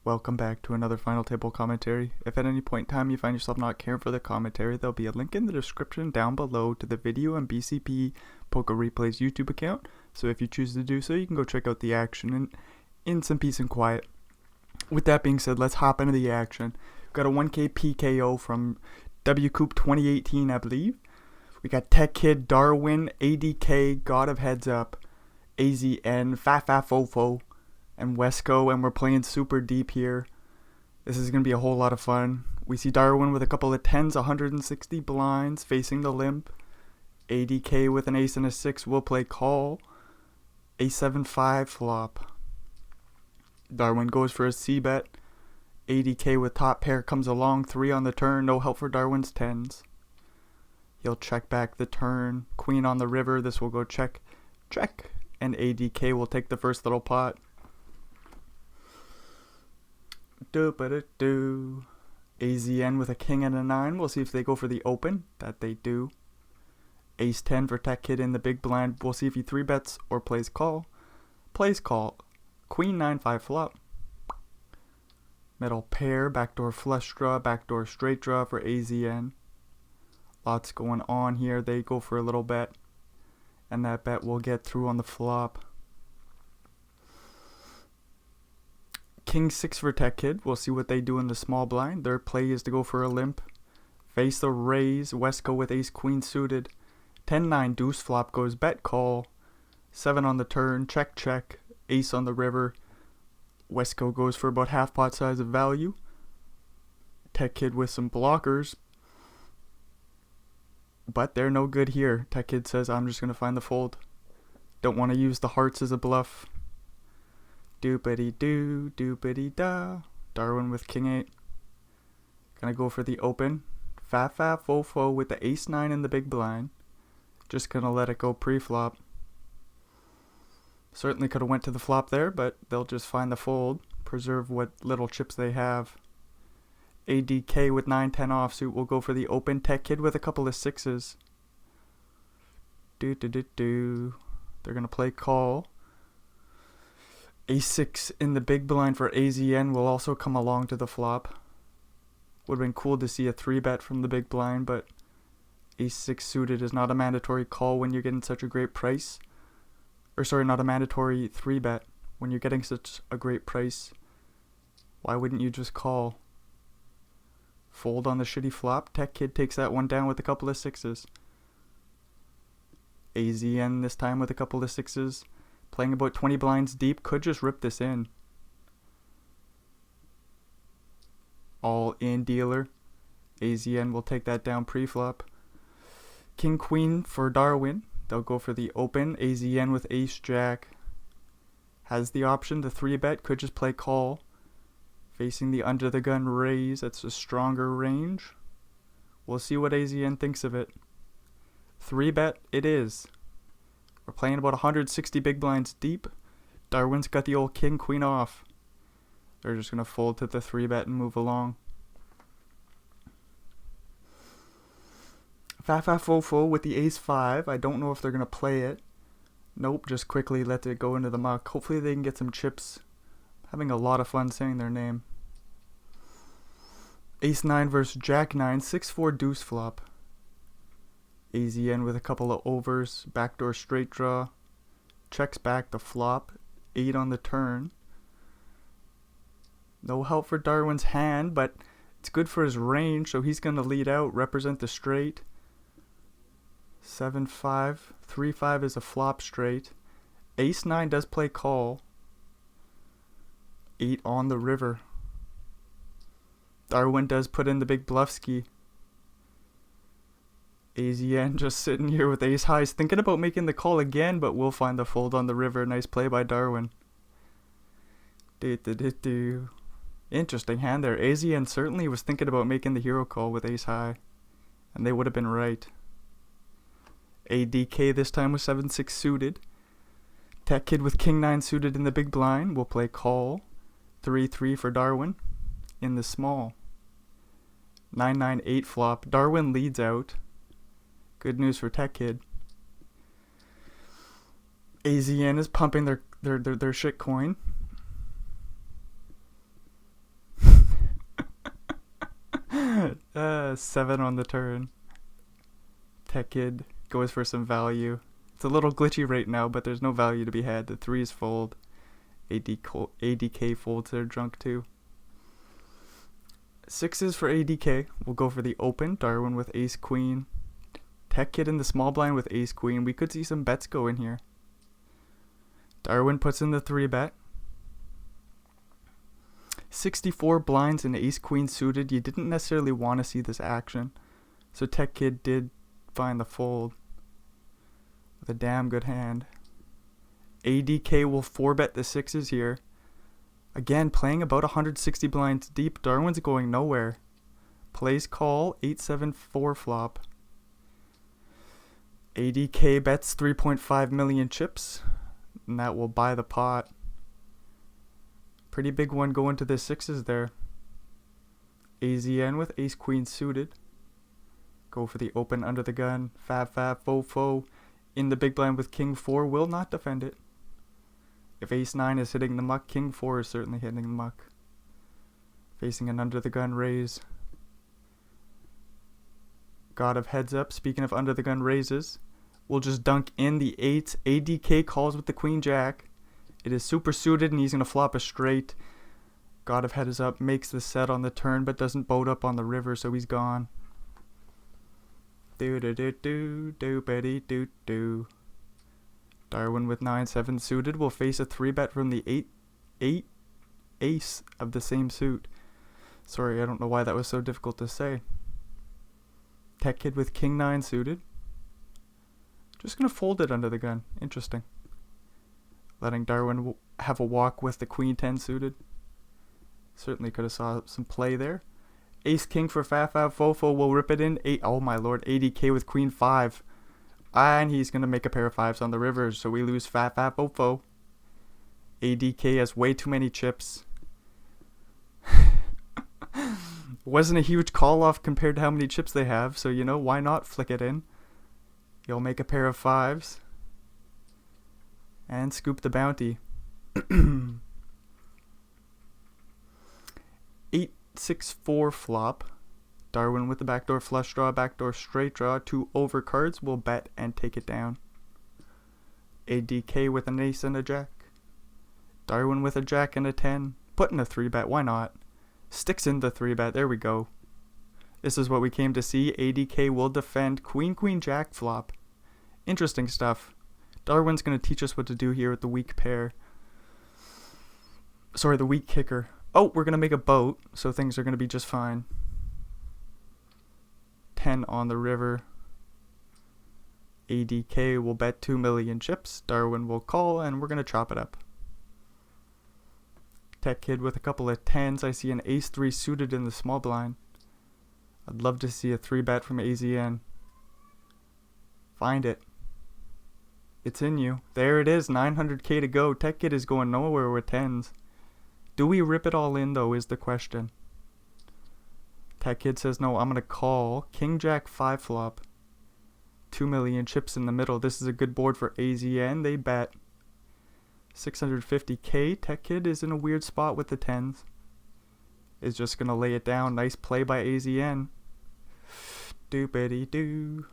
Welcome back to another final table commentary. If at any point in time you find yourself not caring for the commentary, there'll be a link in the description down below to the video and BCP Poker Replays YouTube account. So if you choose to do so, you can go check out the action in some peace and quiet. With that being said, let's hop into the action. We've got a 1K PKO from WCOOP 2018, I believe. We got Tech Kid, Darwin, ADK, God of Heads Up, AZN, Fafafofo, and Wesco, and we're playing super deep here. This is going to be a whole lot of fun. We see Darwin with a couple of 10s, 160 blinds, facing the limp. ADK with an ace and a 6 will play call. A7-5 flop. Darwin goes for a C-bet. ADK with top pair comes along, 3 on the turn, no help for Darwin's 10s. He'll check back the turn. Queen on the river, this will go check, check, and ADK will take the first little pot. Do-ba-da-do. AZN with a king and a 9. We'll see if they go for the open. That they do. Ace 10 for Tech Kid in the big blind. We'll see if he 3-bets or plays call. Plays call. Queen 9-5 flop. Middle pair. Backdoor flush draw. Backdoor straight draw for AZN. Lots going on here. They go for a little bet. And that bet will get through on the flop. King 6 for Tech Kid. We'll see what they do in the small blind. Their play is to go for a limp. Face the raise. Wesco with ace queen suited. 10-9 deuce flop goes bet call. 7 on the turn. Check check. Ace on the river. Wesco goes for about half pot size of value. Tech Kid with some blockers. But they're no good here. Tech Kid says, I'm just going to find the fold. Don't want to use the hearts as a bluff. Doopity-doo, doopity-da. Darwin with king 8. Gonna go for the open. Fa-fa-fo-fo with the ace 9 in the big blind. Just gonna let it go pre-flop. Certainly could have went to the flop there, but they'll just find the fold. Preserve what little chips they have. ADK with 9-10 offsuit will go for the open. Tech Kid with a couple of 6s. Do-do-do-do. They're gonna play call. A6 in the big blind for AZN will also come along to the flop. Would have been cool to see a 3-bet from the big blind, but A6 suited is not a mandatory call when you're getting such a great price. Or sorry, not a mandatory 3-bet when you're getting such a great price. Why wouldn't you just call? Fold on the shitty flop. Tech Kid takes that one down with a couple of 6s. AZN this time with a couple of 6s. Playing about 20 blinds deep, could just rip this in. All in dealer. AZN will take that down pre-flop. King Queen for Darwin. They'll go for the open. AZN with ace jack. Has the option to 3-bet, could just play call. Facing the under the gun raise, that's a stronger range. We'll see what AZN thinks of it. 3-bet it is. We're playing about 160 big blinds deep. Darwin's got the old king queen off. They're just going to fold to the 3-bet and move along. Fa-fa-fo-fo with the ace 5. I don't know if they're going to play it. Nope, just quickly let it go into the muck. Hopefully they can get some chips. Having a lot of fun saying their name. Ace 9 versus Jack 9. 6-4 deuce flop. AZN with a couple of overs. Backdoor straight draw. Checks back the flop. 8 on the turn. No help for Darwin's hand, but it's good for his range, so he's going to lead out, represent the straight. 7-5. 3-5 is a flop straight. Ace 9 does play call. 8 on the river. Darwin does put in the big bluff ski. AZN just sitting here with ace highs, thinking about making the call again, but we'll find the fold on the river. Nice play by Darwin. Interesting hand there. AZN certainly was thinking about making the hero call with ace high, and they would have been right. ADK this time with 7-6 suited. Tech Kid with king 9 suited in the big blind will play call. 3-3 for Darwin in the small. 9-9-8 flop. Darwin leads out. Good news for Tech Kid. AZN is pumping their shit coin. 7 on the turn. Tech Kid goes for some value. It's a little glitchy right now, but there's no value to be had. The 3s fold. ADK folds their drunk too. 6s for ADK. We'll go for the open. Darwin with ace queen. Tech Kid in the small blind with ace queen. We could see some bets go in here. Darwin puts in the 3-bet. 64 blinds and ace queen suited. You didn't necessarily want to see this action. So Tech Kid did find the fold with a damn good hand. ADK will 4-bet the 6s here. Again, playing about 160 blinds deep. Darwin's going nowhere. Plays call, 8-7-4 flop. ADK bets 3.5 million chips, and that will buy the pot. Pretty big one going to the 6s there. AZN with ace queen suited. Go for the open under the gun. Fab, fo. In the big blind with king 4, will not defend it. If ace 9 is hitting the muck, king 4 is certainly hitting the muck. Facing an under the gun raise. God of heads up. Speaking of under the gun raises, we'll just dunk in the 8s. ADK calls with the queen jack. It is super suited and he's going to flop a straight. God of heads up makes the set on the turn but doesn't boat up on the river, so he's gone. Do. Darwin with 9-7 suited will face a 3-bet from the 8 ace of the same suit. Sorry, I don't know why that was so difficult to say. Tech Kid with king 9 suited. Just going to fold it under the gun. Interesting. Letting Darwin have a walk with the queen 10 suited. Certainly could have saw some play there. Ace king for fofo will rip it in. Oh my lord, ADK with queen 5. And he's going to make a pair of 5s on the river, so we lose fofo. ADK has way too many chips. Wasn't a huge call off compared to how many chips they have, so you know, why not flick it in? You'll make a pair of 5s. And scoop the bounty. 8-6-4 flop. Darwin with the backdoor flush draw, backdoor straight draw. 2 over cards will bet and take it down. ADK with an ace and a jack. Darwin with a jack and a 10. Putting a 3-bet, why not? Sticks in the 3-bet, there we go. This is what we came to see. ADK will defend queen jack flop. Interesting stuff. Darwin's going to teach us what to do here with the weak pair. Sorry, the weak kicker. Oh, we're going to make a boat, so things are going to be just fine. 10 on the river. ADK will bet 2 million chips. Darwin will call, and we're going to chop it up. Tech Kid with a couple of 10s. I see an ace 3 suited in the small blind. I'd love to see a 3-bet from AZN. Find it. It's in you. There it is, 900k to go. Tech Kid is going nowhere with 10s. Do we rip it all in, though, is the question. Tech Kid says, no, I'm going to call. King Jack 5 flop. 2 million chips in the middle. This is a good board for AZN. They bet. 650k. Tech Kid is in a weird spot with the 10s. Is just going to lay it down. Nice play by AZN. Doopity-doo.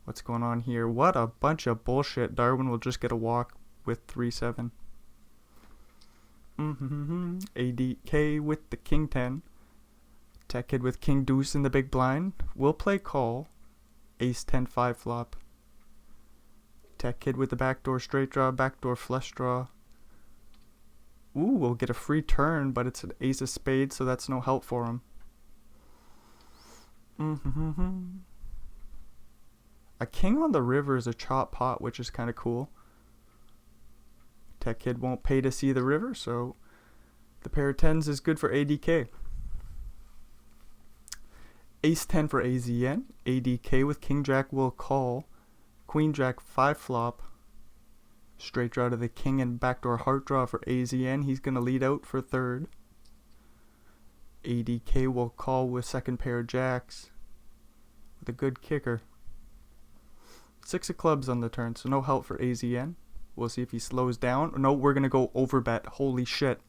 What's going on here? What a bunch of bullshit. Darwin will just get a walk with 3-7. ADK with the king 10. Tech Kid with king deuce in the big blind. We'll play call. Ace 10 5 flop. Tech Kid with the backdoor straight draw, backdoor flush draw. Ooh, we'll get a free turn, but it's an ace of spades, so that's no help for him. A king on the river is a chop pot, which is kind of cool. Tech Kid won't pay to see the river, so the pair of 10s is good for ADK. Ace 10 for AZN. ADK with king jack will call. Queen jack 5 flop. Straight draw to the king and backdoor heart draw for AZN. He's going to lead out for third. ADK will call with second pair of jacks. With a good kicker. 6 of clubs on the turn, so no help for AZN. We'll see if he slows down. No, we're going to go overbet. Holy shit.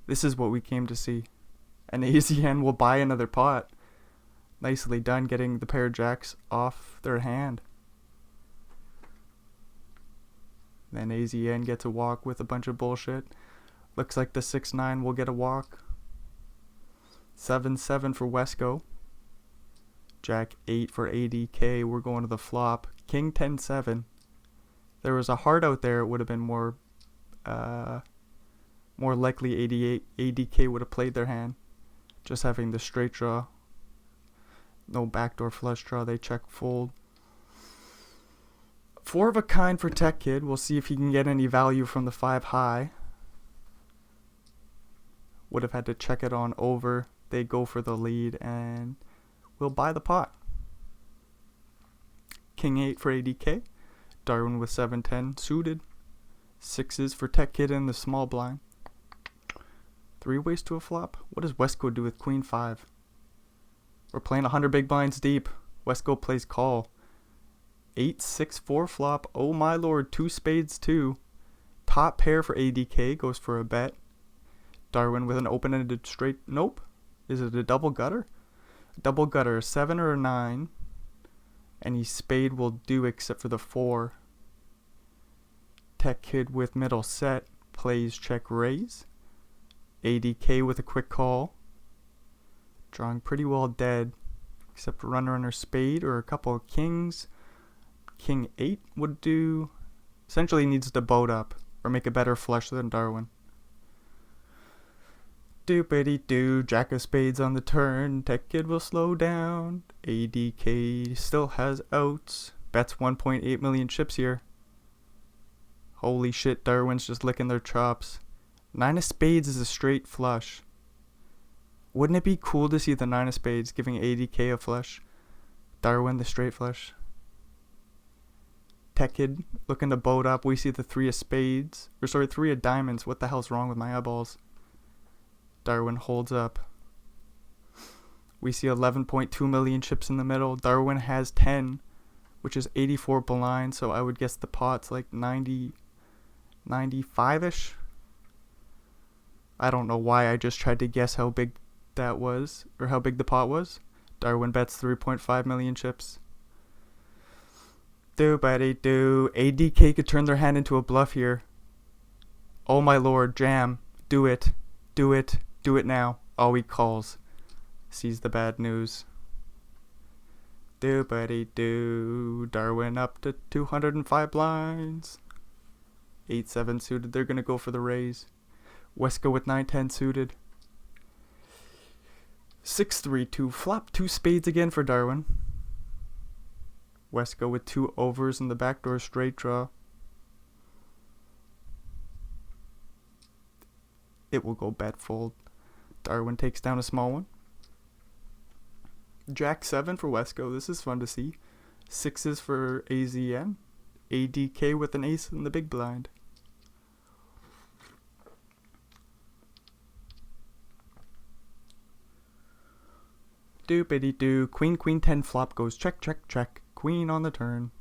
This is what we came to see. And AZN will buy another pot. Nicely done getting the pair of jacks off their hand. Then AZN gets a walk with a bunch of bullshit. Looks like the 6-9 will get a walk. 7-7 for Wesco. Jack 8 for ADK. We're going to the flop. King 10-7. There was a heart out there. It would have been more likely ADK would have played their hand. Just having the straight draw. No backdoor flush draw. They check fold. 4 of a kind for Tech Kid. We'll see if he can get any value from the 5 high. Would have had to check it on over. They go for the lead and we'll buy the pot. King 8 for ADK. Darwin with 7-10 suited. 6s for Tech Kid in the small blind. 3 ways to a flop. What does Wesco do with Queen 5? We're playing 100 big blinds deep. Wesco plays call. 8-6-4 flop. Oh my lord. 2 spades 2. Top pair for ADK goes for a bet. Darwin with an open-ended straight. Nope. Is it a double gutter? Double gutter. A 7 or a 9. Any spade will do except for the 4. Tech Kid with middle set. Plays check raise. ADK with a quick call. Drawing pretty well dead. Except for runner spade or a couple of kings. King 8 would do. Essentially needs to boat up. Or make a better flush than Darwin. Doopity-doo. Jack of spades on the turn. Tech Kid will slow down. ADK still has outs. Bets 1.8 million chips here. Holy shit, Darwin's just licking their chops. 9 of spades is a straight flush. Wouldn't it be cool to see the 9 of spades giving ADK a flush? Darwin the straight flush. Tech Kid looking to boat up. We see the 3 of spades. 3 of diamonds. What the hell's wrong with my eyeballs? Darwin holds up. We see 11.2 million chips in the middle. Darwin has 10, which is 84 blind, so I would guess the pot's like 90, 95-ish. I don't know why I just tried to guess how big that was, or how big the pot was. Darwin bets 3.5 million chips. Do-ba-de-do. ADK could turn their hand into a bluff here. Oh my lord, jam. Do it. Do it. Do it now. Oh, he calls. Sees the bad news. Do-ba-de-do. Darwin up to 205 blinds. 8-7 suited. They're going to go for the raise. Wesco with 9-10 suited. 6-3-2 flop. 2 spades again for Darwin. Wesco with 2 overs in the backdoor straight draw. It will go bet fold. Darwin takes down a small one. Jack 7 for Wesco. This is fun to see. 6s for AZN. ADK with an ace in the big blind. Doopity-doo. Queen, queen 10 flop goes check, check, check. Queen on the turn.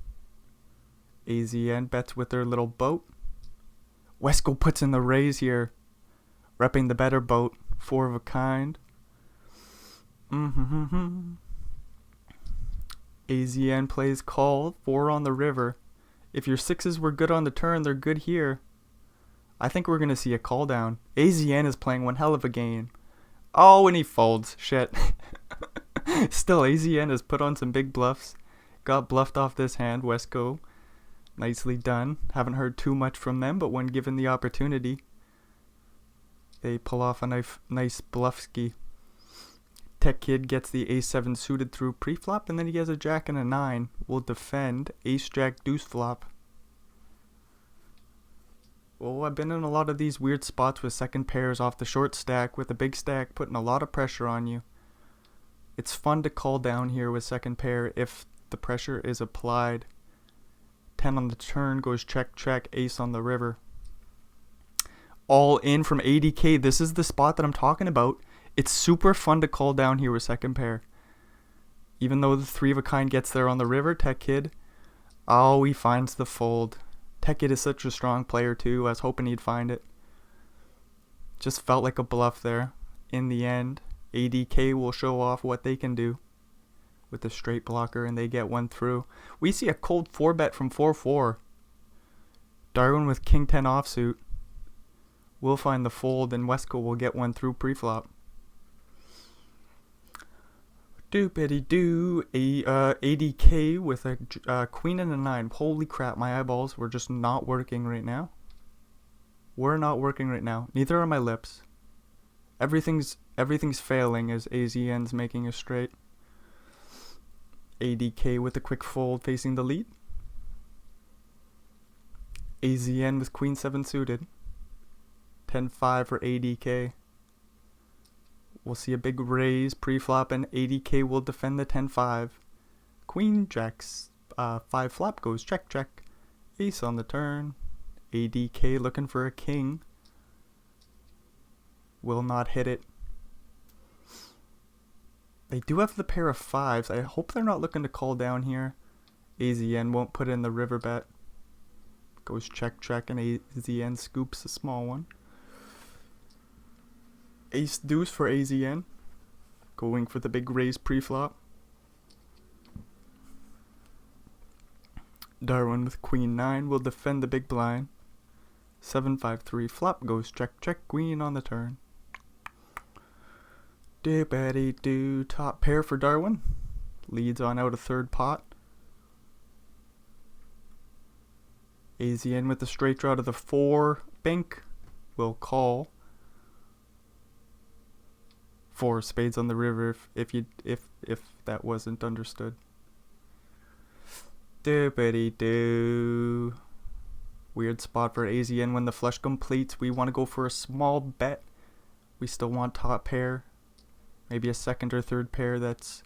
AZN bets with their little boat. Wesco puts in the raise here. Repping the better boat. 4 of a kind. AZN plays call. 4 on the river. If your 6s were good on the turn, they're good here. I think we're going to see a call down. AZN is playing one hell of a game. Oh, and he folds. Shit. Still, AZN has put on some big bluffs. Got bluffed off this hand, Wesco. Nicely done. Haven't heard too much from them, but when given the opportunity, they pull off a nice bluffski. Tech Kid gets the ace-7 suited through pre-flop, and then he has a jack and a 9. Will defend ace-jack deuce flop. Oh, I've been in a lot of these weird spots with second pairs off the short stack, with a big stack putting a lot of pressure on you. It's fun to call down here with second pair if the pressure is applied. 10 on the turn goes check, check, ace on the river. All in from ADK. This is the spot that I'm talking about. It's super fun to call down here with second pair. Even though the 3 of a kind gets there on the river, Tech Kid, oh, he finds the fold. Tech Kid is such a strong player too. I was hoping he'd find it. Just felt like a bluff there in the end. ADK will show off what they can do with the straight blocker, and they get one through. We see a cold 4-bet from 4-4. Darwin with King 10 offsuit will find the fold, and Westco will get one through pre-flop. Doopity-doo. ADK with a queen and a 9. Holy crap, my eyeballs were just not working right now. We're not working right now. Neither are my lips. Everything's failing as AZN's making a straight. ADK with a quick fold facing the lead. AZN with Queen 7 suited. 10-5 for ADK. We'll see a big raise pre-flop, and ADK will defend the 10-5. Queen jacks 5 flop goes check check. Ace on the turn. ADK looking for a king. Will not hit it. They do have the pair of 5s. I hope they're not looking to call down here. AZN won't put in the river bet. Goes check check, and AZN scoops a small one. Ace deuce for AZN. Going for the big raise pre-flop. Darwin with Queen 9 will defend the big blind. 7-5-3 flop goes check check, queen on the turn. Dippity-doo, top pair for Darwin. Leads on out a third pot. AZN with the straight draw to the 4 bank will call. 4 spades on the river if that wasn't understood. Dippity-doo. Weird spot for AZN when the flush completes. We want to go for a small bet. We still want top pair. Maybe a second or third pair that's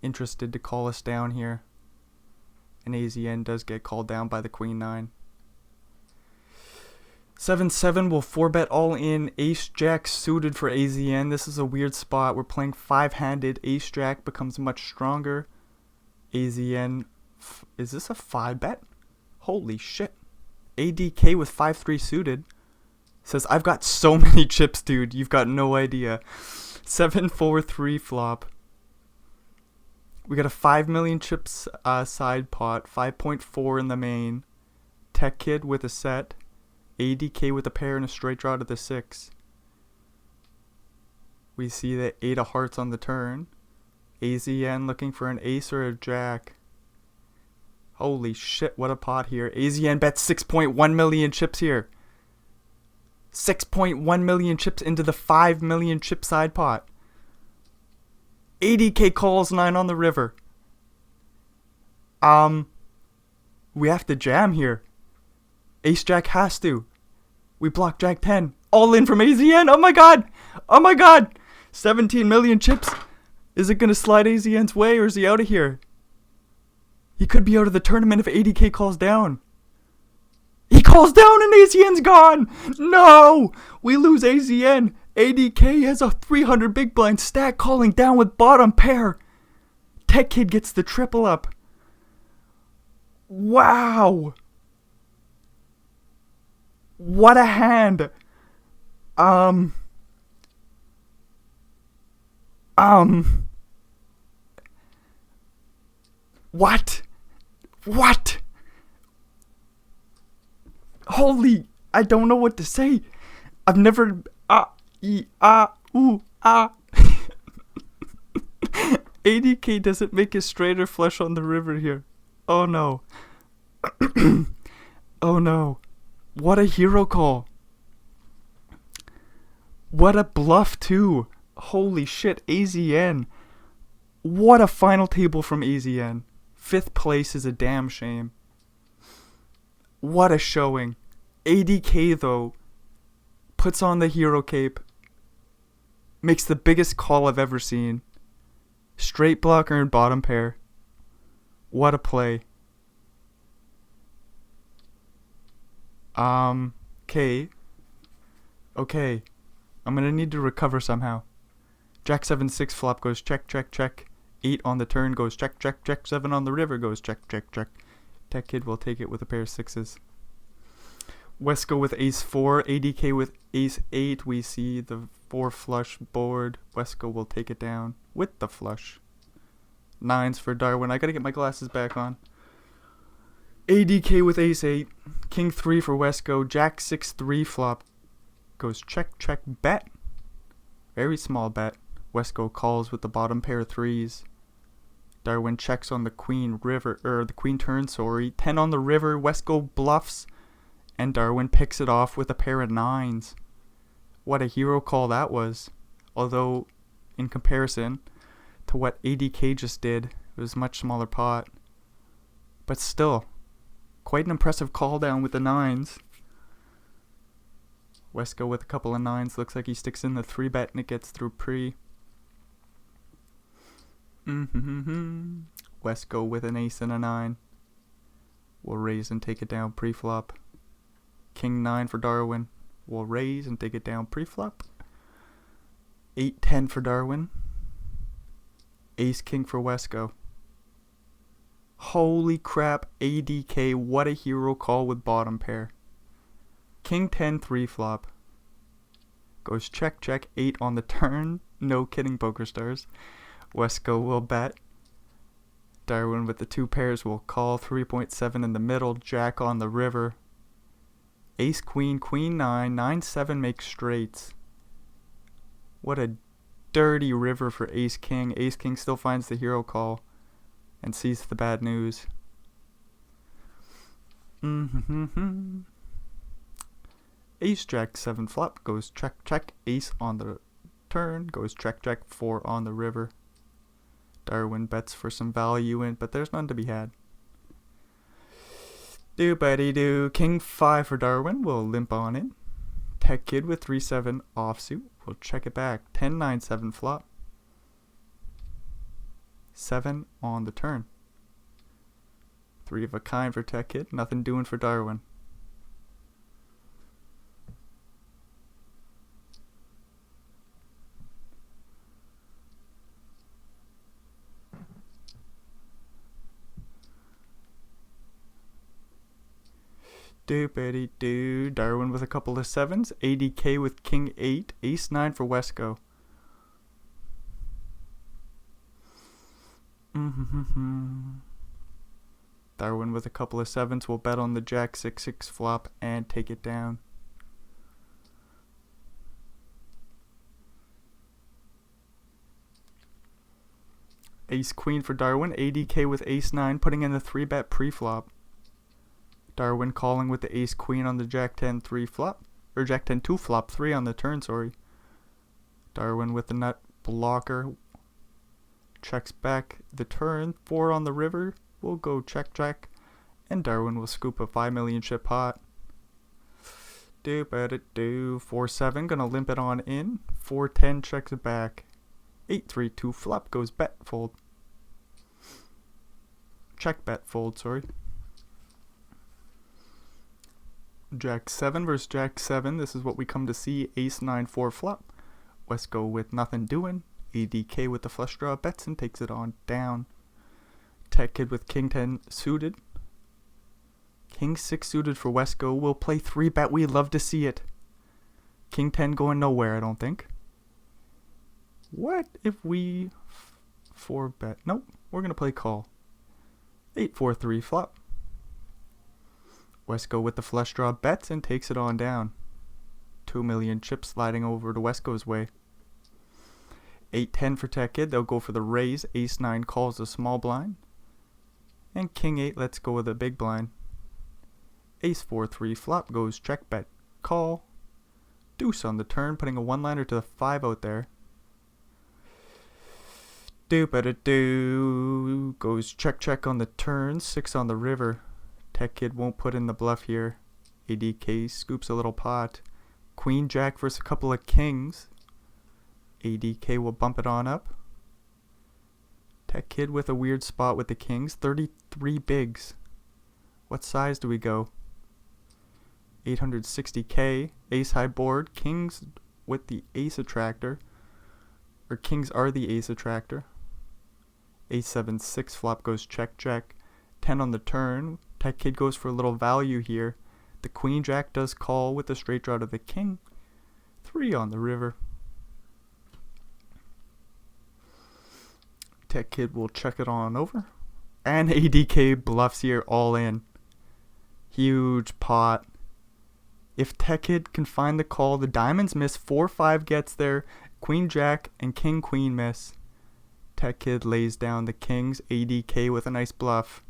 interested to call us down here. And AZN does get called down by the Queen 9. 7-7 will 4-bet all in. Ace Jack suited for AZN. This is a weird spot. We're playing 5-handed. Ace Jack becomes much stronger. AZN, is this a 5-bet? Holy shit. ADK with 5-3 suited says, I've got so many chips, dude. You've got no idea. 7-4-3 flop. We got a 5 million chips side pot. 5.4 in the main. Tech Kid with a set. ADK with a pair and a straight draw to the 6. We see the 8 of hearts on the turn. AZN looking for an ace or a jack. Holy shit, what a pot here. AZN bets 6.1 million chips here. 6.1 million chips into the 5 million chip side pot. ADK calls 9 on the river. We have to jam here. Ace Jack has to. We block Jack 10. All in from AZN. Oh my god. Oh my god. 17 million chips. Is it going to slide AZN's way, or is he out of here? He could be out of the tournament if ADK calls down. He calls down and AZN's gone. No. We lose AZN. ADK has a 300 big blind stack calling down with bottom pair. Tech Kid gets the triple up. Wow. What a hand. What? What? Holy, I don't know what to say. I've never, ADK doesn't make a straight or flush on the river here. Oh no. Oh no. What a hero call. What a bluff too. Holy shit, AZN. What a final table from AZN. 5th place is a damn shame. What a showing. ADK though puts on the hero cape. Makes the biggest call I've ever seen. Straight blocker and bottom pair. What a play. Okay. Okay. I'm gonna need to recover somehow. Jack 7-6 flop goes check, check, check. 8 on the turn goes check, check, check. 7 on the river goes check, check, check. Tech Kid will take it with a pair of 6s. Wesco with ace 4, ADK with ace 8. We see the 4 flush board. Wesco will take it down with the flush. 9s for Darwin. I gotta get my glasses back on. ADK with ace 8. King 3 for Wesco. Jack 6 3 flop. Goes check, check, bet. Very small bet. Wesco calls with the bottom pair of 3s. Darwin checks on the queen the queen turn, sorry. 10 on the river. Wesco bluffs. And Darwin picks it off with a pair of 9s. What a hero call that was. Although, in comparison to what ADK just did, it was a much smaller pot. But still, quite an impressive call down with the 9s. Wesco with a couple of 9s. Looks like he sticks in the 3-bet and it gets through pre. Wesco with an ace and a 9. We'll raise and take it down pre-flop. King 9 for Darwin. We'll raise and take it down pre-flop. 8-10 for Darwin. Ace King for Wesco. Holy crap, ADK, what a hero call with bottom pair. King 10 3 flop. Goes check, check, 8 on the turn. No kidding, Poker Stars. Wesco will bet. Darwin with the 2 pairs will call. 3.7 in the middle. Jack on the river. Ace Queen, Queen 9. 9-7 makes straights. What a dirty river for Ace King. Ace King still finds the hero call and sees the bad news. Ace Jack 7 flop goes check, check. Ace on the turn goes check, check. 4 on the river. Darwin bets for some value in, but there's none to be had. Do-buddy-do. King 5 for Darwin. We'll limp on in. Tech Kid with 3-7 offsuit. We'll check it back. 10-9-7 flop. 7 on the turn. 3 of a kind for Tech Kid. Nothing doing for Darwin. Do-bitty-do. Darwin with a couple of 7s. ADK with King 8. Ace 9 for Wesco. Darwin with a couple of 7s will bet on the Jack 6-6 flop and take it down. Ace Queen for Darwin. ADK with Ace 9 putting in the 3-bet pre-flop. Darwin calling with the Ace Queen on the Jack 10 3 flop. Or Jack 10 2 flop. 3 on the turn, sorry. Darwin with the nut blocker. Checks back the turn. 4 on the river. We'll go check, check. And Darwin will scoop a 5 million chip pot. Do 4-7. Gonna limp it on in. 4-10 checks it back. 8-3-2 flop goes bet fold. Check bet fold, sorry. Jack 7 versus Jack 7. This is what we come to see. Ace 9 4 flop. Wesco with nothing doing. ADK with the flush draw bets and takes it on down. Tech Kid with King 10 suited. King 6 suited for Wesco. We'll play 3-bet. We love to see it. King 10 going nowhere, I don't think. What if we 4-bet? Nope. We're going to play call. 8-4-3 flop. Wesco with the flush draw bets and takes it on down. 2 million chips sliding over to Wesco's way. 8-10 for Tech Kid. They'll go for the raise. Ace 9 calls the small blind. And King 8 lets go of the big blind. Ace 4-3 flop goes check bet call. Deuce on the turn, putting a 1-liner to the 5 out there. Do goes check, check on the turn. 6 on the river. Tech Kid won't put in the bluff here. ADK scoops a little pot. Queen Jack versus a couple of kings. ADK will bump it on up. Tech Kid with a weird spot with the kings. 33 bigs. What size do we go? 860k. Ace high board. Kings with the ace attractor. Or kings are the ace attractor. Ace 7-6 flop goes check, check. 10 on the turn. Tech Kid goes for a little value here. The queen jack does call with the straight draw to the king. 3 on the river. Tech Kid will check it on over. And ADK bluffs here all in. Huge pot. If Tech Kid can find the call, the diamonds miss. 4-5 gets there. Queen Jack and King Queen miss. Tech Kid lays down the kings. ADK with a nice bluff.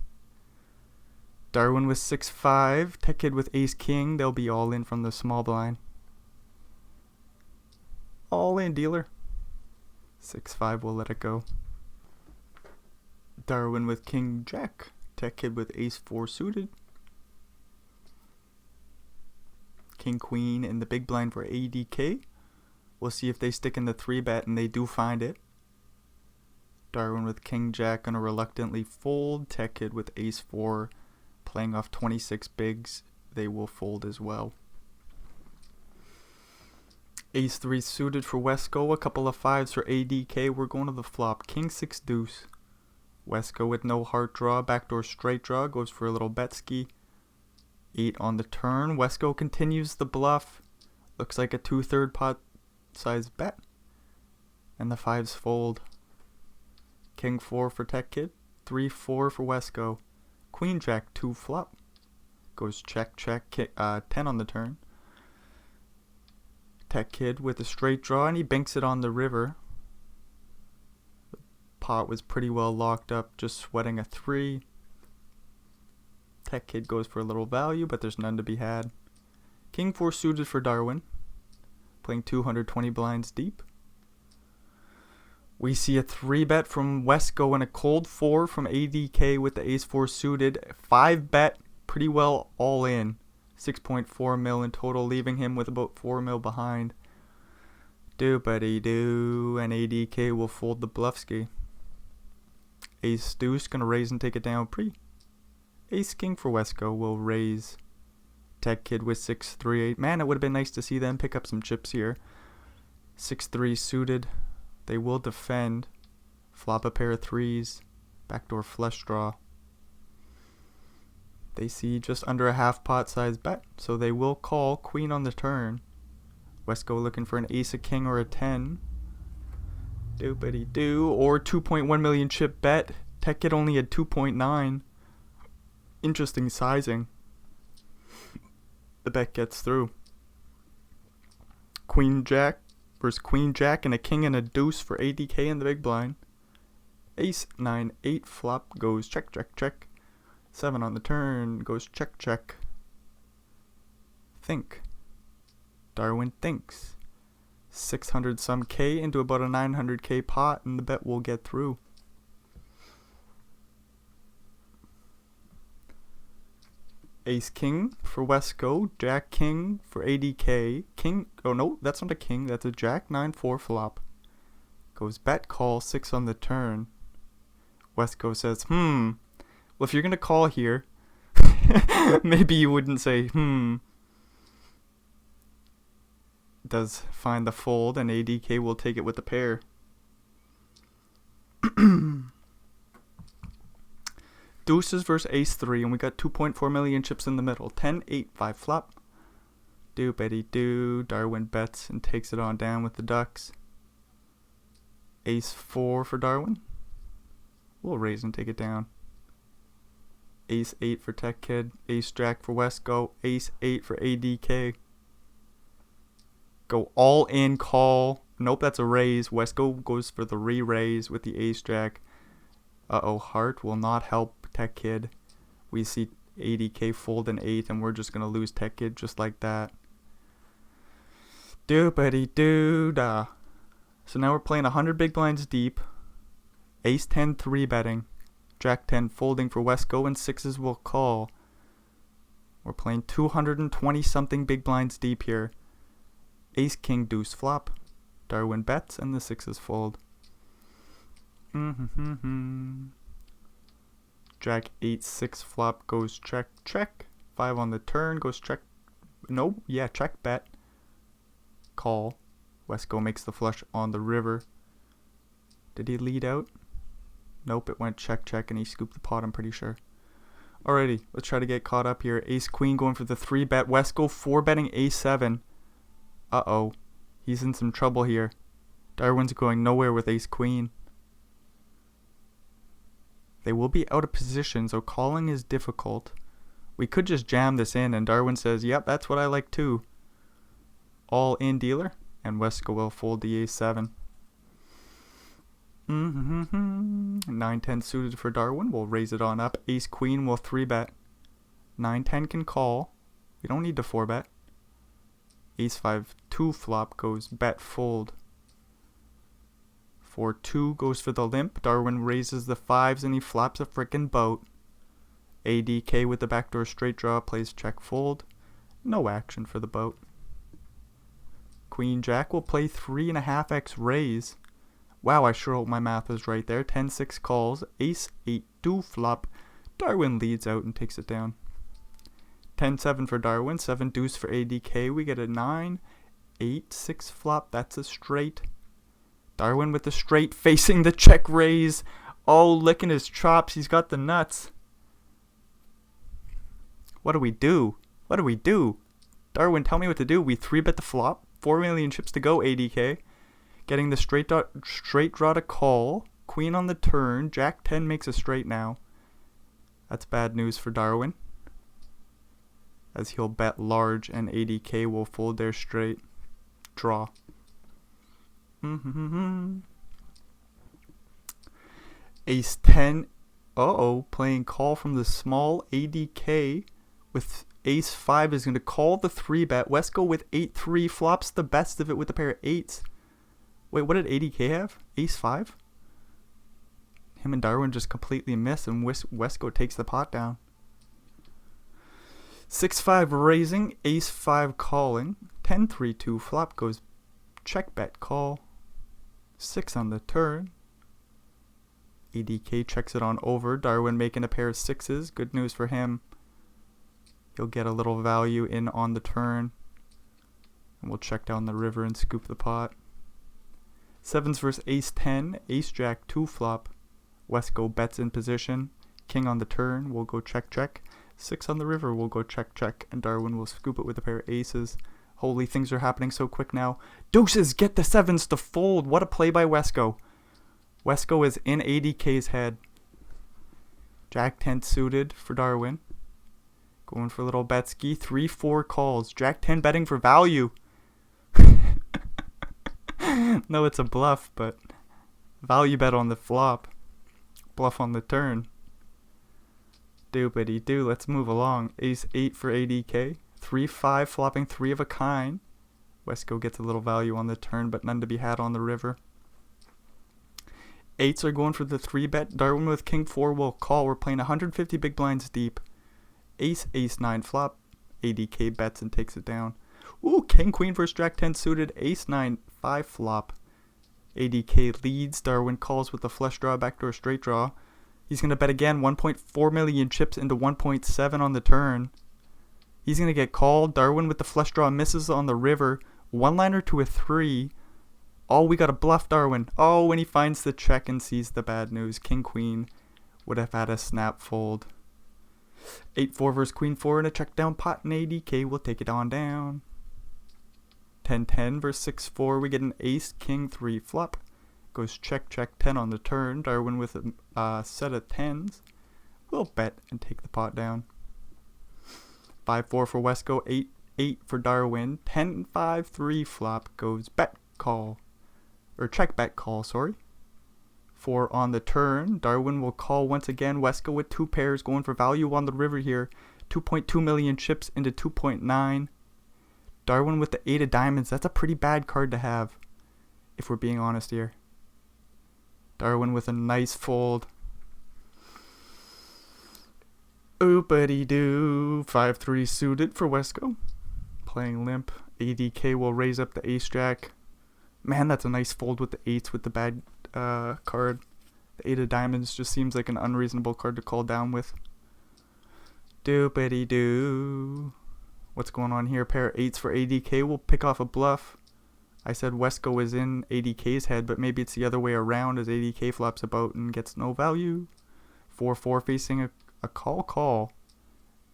Darwin with 6-5. Tech Kid with Ace King. They'll be all in from the small blind. All in, dealer. 6-5 will let it go. Darwin with King Jack. Tech Kid with Ace 4 suited. King Queen in the big blind for ADK. We'll see if they stick in the 3-bet, and they do find it. Darwin with King Jack gonna reluctantly fold. Tech Kid with Ace 4 playing off 26 bigs. They will fold as well. Ace 3 suited for Wesco. A couple of 5s for ADK. We're going to the flop. King 6 deuce. Wesco with no heart draw. Backdoor straight draw. Goes for a little bet ski. 8 on the turn. Wesco continues the bluff. Looks like a 2/3 pot size bet. And the 5s fold. King 4 for Tech Kid. 3-4 for Wesco. Queen Jack 2 flop. Goes check check. 10 on the turn. Tech Kid with a straight draw, and he banks it on the river. The pot was pretty well locked up, just sweating a 3. Tech Kid goes for a little value, but there's none to be had. King 4 suited for Darwin. Playing 220 blinds deep. We see a 3-bet from Wesco and a cold 4 from ADK with the Ace 4 suited. 5-bet, pretty well all in. 6.4 mil in total, leaving him with about 4 mil behind. Doopity-doo, and ADK will fold the bluff ski. Ace deuce gonna raise and take it down pre. Ace king for Wesco will raise. Tech Kid with 6-3-8. Man, it would have been nice to see them pick up some chips here. 6-3 suited. They will defend. Flop a pair of 3s. Backdoor flush draw. They see just under a half pot size bet, so they will call. Queen on the turn. Wesco looking for an ace, a king, or a 10. Doopity doo. Or 2.1 million chip bet. Tech Kid only had 2.9. Interesting sizing. The bet gets through. Queen Jack versus Queen Jack and a king and a deuce for ADK in the big blind. Ace 9-8 flop goes check check check. 7 on the turn goes check check. Think. Darwin thinks. 600 some K into about a 900K pot, and the bet will get through. Ace king for Wesco. Jack king for ADK. King. Oh no, that's not a king. That's a Jack 9-4 flop. Goes bet call 6 on the turn. Wesco says, well, if you're gonna call here, maybe you wouldn't say, Does find the fold, and ADK will take it with the pair. Deuces versus Ace 3, and we got 2.4 million chips in the middle. 10-8, 5 flop. Doopity-doo. Darwin bets and takes it on down with the ducks. Ace 4 for Darwin. We'll raise and take it down. Ace 8 for Tech Kid. Ace Jack for Wesco. Ace 8 for ADK. Go all in, call. Nope, that's a raise. Wesco goes for the re-raise with the Ace Jack. Uh-oh, heart will not help Tech Kid. We see ADK fold an 8, and we're just going to lose Tech Kid just like that. Doopity-doo-dah. So now we're playing 100 big blinds deep. Ace 10 3-betting. Jack 10 folding for Wesco, and 6s will call. We're playing 220 something big blinds deep here. Ace king deuce flop. Darwin bets, and the 6s fold. Jack 8-6 flop goes check check. 5 on the turn goes check. No, yeah, check bet. Call. Wesco makes the flush on the river. Did he lead out? Nope, it went check check, and he scooped the pot, I'm pretty sure. Alrighty, let's try to get caught up here. Ace queen going for the 3-bet. Wesco 4-betting a7. Uh-oh. He's in some trouble here. Darwin's going nowhere with ace queen. They will be out of position, so calling is difficult. We could just jam this in, and Darwin says, yep, that's what I like too. All in dealer, and Wesco will fold the a7. 9-10 suited for Darwin. We'll raise it on up. Ace queen will 3-bet. 9-10 can call. We don't need to 4-bet. Ace 5 2 flop goes bet fold. 4-2 goes for the limp. Darwin raises the 5s and he flaps a frickin' boat. ADK with the backdoor straight draw plays check fold. No action for the boat. Queen Jack will play 3.5x raise. Wow, I sure hope my math was right there. 10-6 calls. Ace 8 2 flop. Darwin leads out and takes it down. 10-7 for Darwin. 7 deuce for ADK. We get a 9-8-6 flop. That's a straight. Darwin with the straight facing the check raise. Oh, licking his chops. He's got the nuts. What do we do? What do we do? Darwin, tell me what to do. We 3-bet the flop. 4 million chips to go, ADK. Getting the straight draw to call. Queen on the turn. Jack 10 makes a straight now. That's bad news for Darwin, as he'll bet large and ADK will fold their straight draw. Ace 10. Uh-oh, playing call from the small. ADK with ace 5 is going to call the 3-bet. Wesco with 8-3 flops the best of it with a pair of 8s. Wait, what did ADK have? Ace 5? Him and Darwin just completely miss, and Wesco takes the pot down. 6-5 raising, ace 5 calling. 10-3-2 flop goes check bet call. 6 on the turn. ADK checks it on over. Darwin making a pair of 6s. Good news for him. He'll get a little value in on the turn. And we'll check down the river and scoop the pot. 7s versus ace 10. Ace jack 2 flop. Wesco bets in position. King on the turn. We'll go check check. 6 on the river. We'll go check check. And Darwin will scoop it with a pair of aces. Holy, things are happening so quick now. Deuces, get the 7s to fold. What a play by Wesco. Wesco is in ADK's head. Jack 10 suited for Darwin. Going for a little Betsky. 3-4 calls. Jack 10 betting for value. No, it's a bluff, but value bet on the flop. Bluff on the turn. Doopity doo. Let's move along. Ace 8 for ADK. 3-5 flopping 3 of a kind. Wesco gets a little value on the turn, but none to be had on the river. 8s are going for the 3-bet. Darwin with king 4 will call. We're playing 150 big blinds deep. Ace 9 flop. ADK bets and takes it down. Ooh, king queen versus jack 10 suited. Ace 9 5 flop. ADK leads. Darwin calls with the flush draw, backdoor straight draw. He's going to bet again. 1.4 million chips into 1.7 on the turn. He's going to get called. Darwin with the flush draw misses on the river. 1-liner to a 3. Oh, we got a bluff Darwin. Oh, when he finds the check and sees the bad news. King queen would have had a snap fold. 8-4 versus queen 4 in a check down pot, and ADK will take it on down. 10-10 versus 6-4. We get an ace king 3 flop. Goes check check 10 on the turn. Darwin with a set of 10s. We'll bet and take the pot down. 5-4 for Wesco. 8-8 for Darwin. 10-5-3 flop goes bet call. Or check bet call, sorry. 4 on the turn. Darwin will call once again. Wesco with 2 pairs going for value on the river here. 2.2 million chips into 2.9. Darwin with the 8 of diamonds. That's a pretty bad card to have, if we're being honest here. Darwin with a nice fold. Oopity doo. 5-3 suited for Wesco. Playing limp. ADK will raise up the ace jack. Man, that's a nice fold with the 8s with the bad card. The 8 of diamonds just seems like an unreasonable card to call down with. Doopity doo. What's going on here? Pair of 8s for ADK. We'll pick off a bluff. I said Wesco is in ADK's head, but maybe it's the other way around as ADK flops a boat and gets no value. 4-4 facing A call.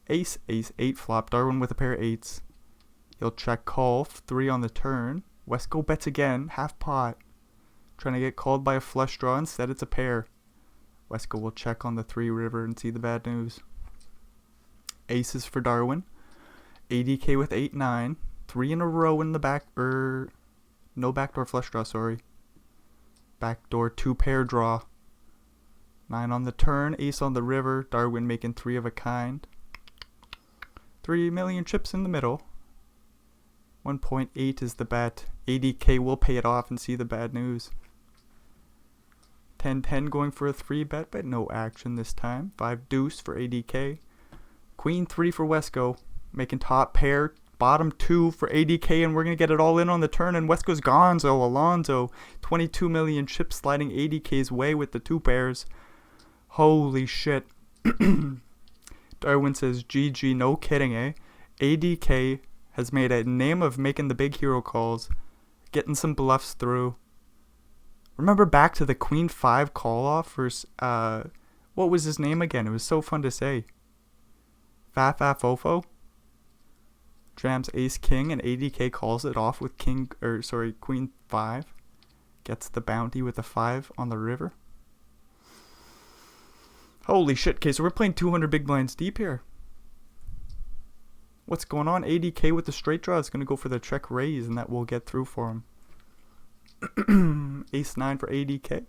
Ace, 8 flop. Darwin with a pair of 8s. He'll check call, 3 on the turn. Wesco bets again, half pot. Trying to get called by a flush draw. Instead, it's a pair. Wesco will check on the 3 river and see the bad news. Aces for Darwin. ADK with 8, 9. 3 in a row in the back, no backdoor flush draw, sorry. Backdoor 2 pair draw. 9 on the turn, ace on the river. Darwin making 3 of a kind. 3 million chips in the middle. 1.8 is the bet. ADK will pay it off and see the bad news. 10-10 going for a 3 bet, but no action this time. 5 deuce for ADK. Queen 3 for Wesco. Making top pair. Bottom 2 for ADK, and we're going to get it all in on the turn. And Wesco's gonzo. Alonzo. 22 million chips sliding ADK's way with the 2 pairs. Holy shit. Darwin says, GG, no kidding, eh? ADK has made a name of making the big hero calls. Getting some bluffs through. Remember back to the Queen 5 call off versus, what was his name again? It was so fun to say. Fafafofo? Jams ace king and ADK calls it off with Queen 5. Gets the bounty with a 5 on the river. Holy shit, okay, so we're playing 200 big blinds deep here. What's going on? ADK with the straight draw is going to go for the check raise, and that will get through for him. Ace 9 for ADK.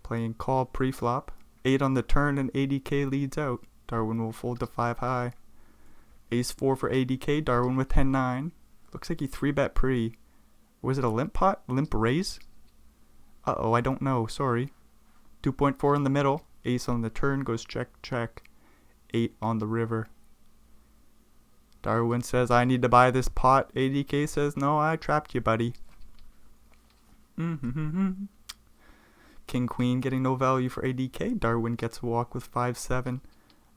Playing call pre-flop. 8 on the turn, and ADK leads out. Darwin will fold to 5 high. Ace 4 for ADK. Darwin with 10-9. Looks like he 3-bet pre. Was it a limp pot? Limp raise? Uh-oh, I don't know. Sorry. 2.4 in the middle. Ace on the turn goes check, check. 8 on the river. Darwin says, I need to buy this pot. ADK says, no, I trapped you, buddy. King, queen getting no value for ADK. Darwin gets a walk with 5-7.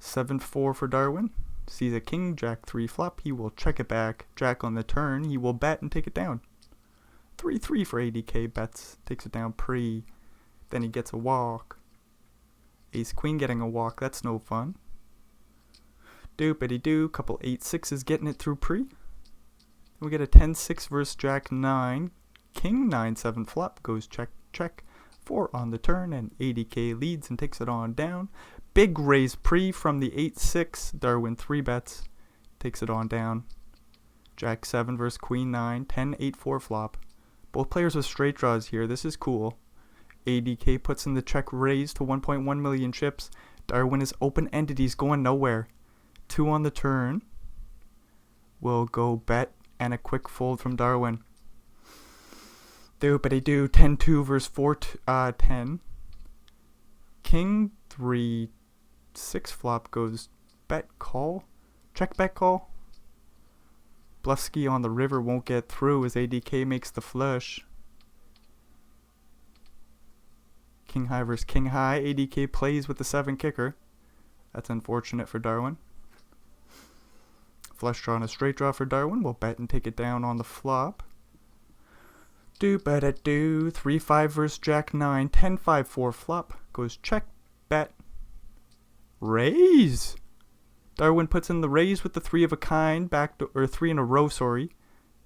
7-4 for Darwin. Sees a king, jack 3 flop. He will check it back. Jack on the turn. He will bet and take it down. 3-3 for ADK. Bets. Takes it down pre. Then he gets a walk. Ace queen getting a walk. That's no fun. Doopity doo. Couple 8-6s getting it through pre. We get a 10-6 versus jack 9. King 9-7 flop goes check, check. 4 on the turn, and ADK leads and takes it on down. Big raise pre from the 8-6. Darwin 3 bets. Takes it on down. Jack 7 versus Queen 9. 10-8-4 flop. Both players with straight draws here. This is cool. ADK puts in the check raise to 1.1 million chips. Darwin is open-ended. He's going nowhere. 2 on the turn. Will go bet and a quick fold from Darwin. Doopity doo. 10-2 versus 4-10. King 3-6 flop goes bet call. Check bet call. Bluffski on the river won't get through as ADK makes the flush. King high versus king high. ADK plays with the 7 kicker. That's unfortunate for Darwin. Flush draw and a straight draw for Darwin. We'll bet and take it down on the flop. Do-ba-da-do. 3-5 versus jack 9. 10-5-4 flop. Goes check, bet, raise. Darwin puts in the raise with the 3 of a kind. Backdoor, or 3 in a row, sorry.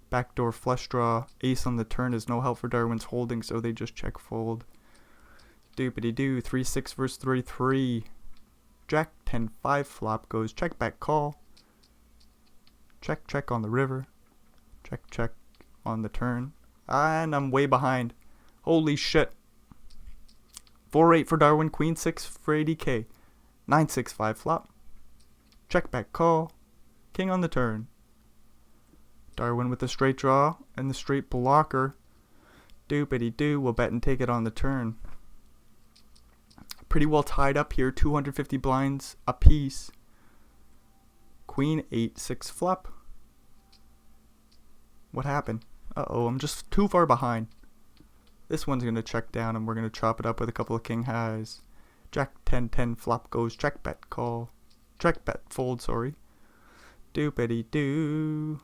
Backdoor flush draw. Ace on the turn is no help for Darwin's holding, so they just check fold. Doopity-doo. 3-6 versus 3-3. Jack 10-5 flop goes check, back, call. Check, check on the river. Check, check on the turn. And I'm way behind. Holy shit. 4-8 for Darwin. Queen 6 for ADK. 9-6-5 flop. Check back call. King on the turn. Darwin with the straight draw and the straight blocker. Doopity doo. We'll bet and take it on the turn. Pretty well tied up here. 250 blinds apiece. Queen 8-6 flop. What happened? Uh-oh, I'm just too far behind. This one's going to check down, and we're going to chop it up with a couple of king highs. Jack 10-10 flop goes check bet call. Check bet fold, sorry. Doopity doo.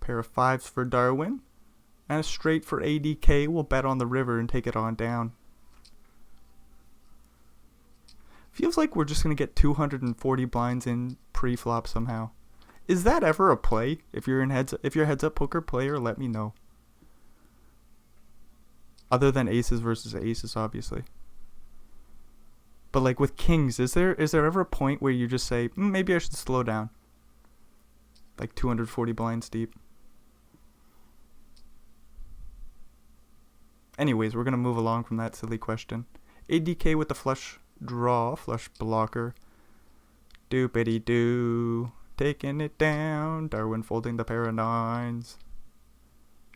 Pair of 5s for Darwin. And a straight for ADK. We'll bet on the river and take it on down. Feels like we're just going to get 240 blinds in pre-flop somehow. Is that ever a play? If you're heads up poker player, let me know. Other than aces versus aces, obviously. But like with kings, is there ever a point where you just say, maybe I should slow down? Like 240 blinds deep. Anyways, we're going to move along from that silly question. ADK with the flush draw, flush blocker. Doopity doo. Taking it down. Darwin folding the pair of nines.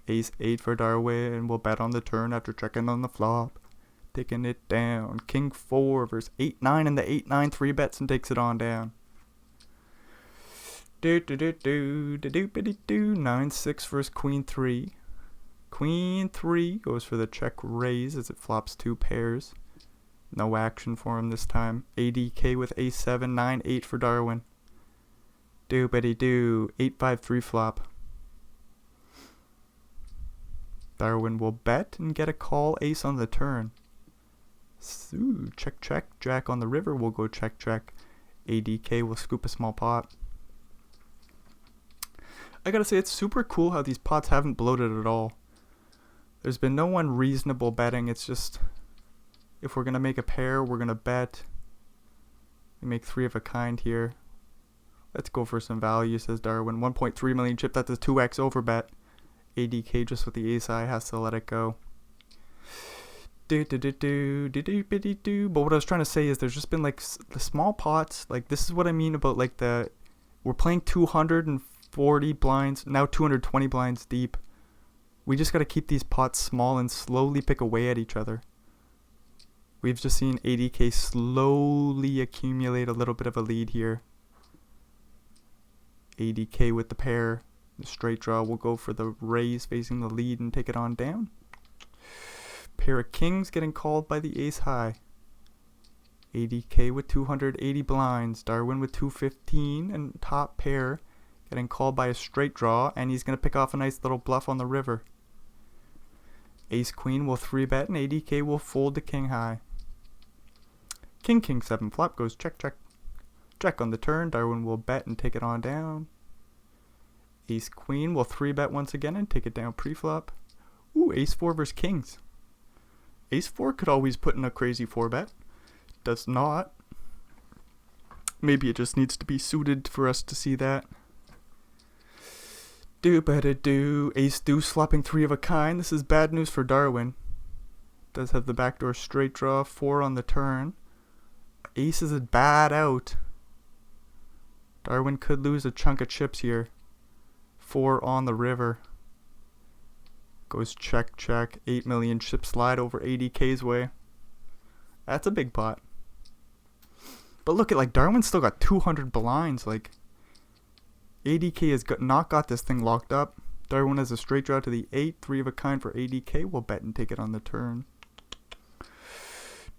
Ace 8 for Darwin. We'll bet on the turn after checking on the flop. Taking it down. King 4 versus 8-9, and the 8-9 3 bets and takes it on down. Do do do do do doopity doo. 9-6 versus Queen 3. Queen 3 goes for the check raise as it flops 2 pairs. No action for him this time. ADK with Ace 7, 9-8 for Darwin. Doopity doo. 8-5 3 flop. Darwin will bet and get a call ace on the turn. Ooh, check check. Jack on the river will go check check. ADK will scoop a small pot. I gotta say, it's super cool how these pots haven't bloated at all. There's been no unreasonable betting. It's just, if we're gonna make a pair, we're gonna bet. We make 3 of a kind here. Let's go for some value, says Darwin. 1.3 million chip. That's a 2x over bet. ADK just with the ace high has to let it go. But what I was trying to say is there's just been like the small pots. Like, this is what I mean about like we're playing 240 blinds, now 220 blinds deep. We just got to keep these pots small and slowly pick away at each other. We've just seen ADK slowly accumulate a little bit of a lead here. ADK with the pair. The straight draw will go for the raise facing the lead and take it on down. Pair of kings getting called by the ace high. ADK with 280 blinds. Darwin with 215 and top pair getting called by a straight draw, and he's going to pick off a nice little bluff on the river. Ace queen will 3-bet and ADK will fold to king high. King 7 flop goes check check. Check on the turn. Darwin will bet and take it on down. Ace queen will 3-bet once again and take it down pre-flop. Ooh, ace 4 versus kings. Ace 4 could always put in a crazy 4-bet. Does not. Maybe it just needs to be suited for us to see that. Do. Ace deuce flopping 3 of a kind. This is bad news for Darwin. Does have the backdoor straight draw. 4 on the turn. Ace is a bad out. Darwin could lose a chunk of chips here. 4 on the river. Goes check check. 8 million chip slide over ADK's way. That's a big pot. But look at, like, Darwin's still got 200 blinds. Like, ADK has not got this thing locked up. Darwin has a straight draw to the 8. 3 of a kind for ADK. We'll bet and take it on the turn.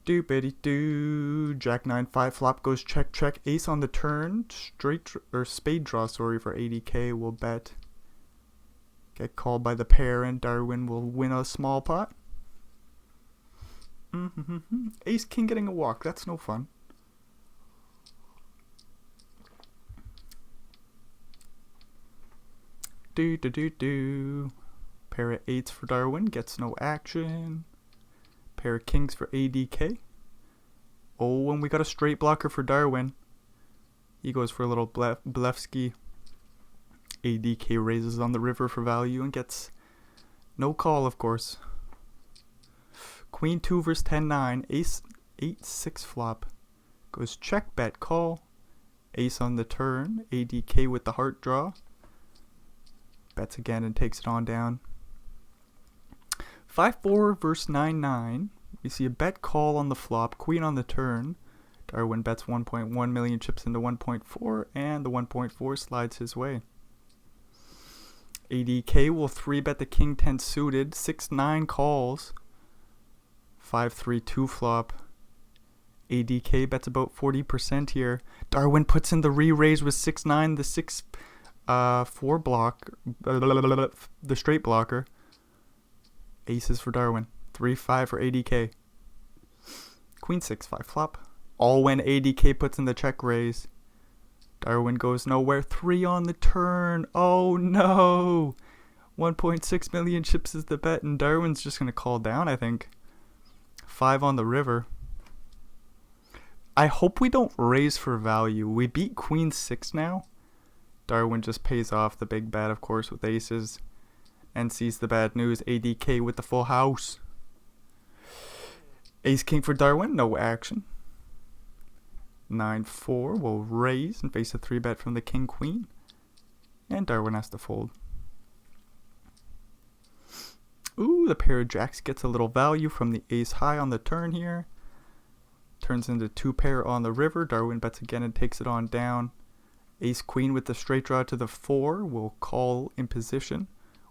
Doopity doo. Jack 9 5 flop goes check check. Ace on the turn. Spade draw, sorry, for ADK. We'll bet. Get called by the pair and Darwin will win a small pot. Ace king getting a walk. That's no fun. Do. Pair of 8s for Darwin. Gets no action. Pair of kings for ADK. Oh, and we got a straight blocker for Darwin. He goes for a little Blefsky. ADK raises on the river for value and gets no call, of course. Queen 2 versus 10-9. Ace 8-6 flop. Goes check, bet, call. Ace on the turn. ADK with the heart draw. Bets again and takes it on down. 5-4 versus 9-9. We see a bet call on the flop. Queen on the turn. Darwin bets 1.1 million chips into 1.4, and the 1.4 slides his way. ADK will 3-bet the king 10 suited. 6-9 calls. 5-3 2 flop. ADK bets about 40% here. Darwin puts in the re-raise with 6-9, the 6-4 block, the straight blocker. Aces for Darwin. 3-5 for ADK. Queen 6 5 flop. all when ADK puts in the check raise. Darwin goes nowhere. 3 on the turn. Oh no. 1.6 million chips is the bet, and Darwin's just going to call down, I think. 5 on the river. I hope we don't raise for value. We beat Queen 6 now. Darwin just pays off the big bet, of course, with aces. And sees the bad news. ADK with the full house. Ace King for Darwin. No action. 9-4 will raise and face a 3-bet from the King Queen. And Darwin has to fold. Ooh, the pair of jacks gets a little value from the ace high on the turn here. Turns into 2 pair on the river. Darwin bets again and takes it on down. Ace Queen with the straight draw to the 4 will call in position.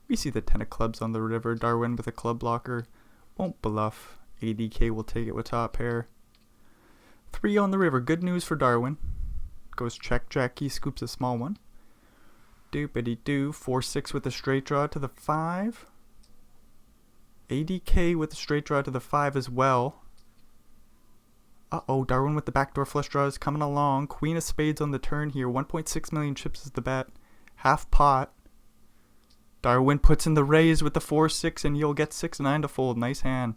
We see the 10 of clubs on the river. Darwin with a club blocker won't bluff. ADK will take it with top pair. 3 on the river. Good news for Darwin. Goes check, Jackie, scoops a small one. Doopity-doo. 4-6 with a straight draw to the 5. ADK with a straight draw to the 5 as well. Uh-oh, Darwin with the backdoor flush draw is coming along. Queen of spades on the turn here. 1.6 million chips is the bet. Half pot. Darwin puts in the raise with the 4-6, and you'll get 6-9 to fold. Nice hand.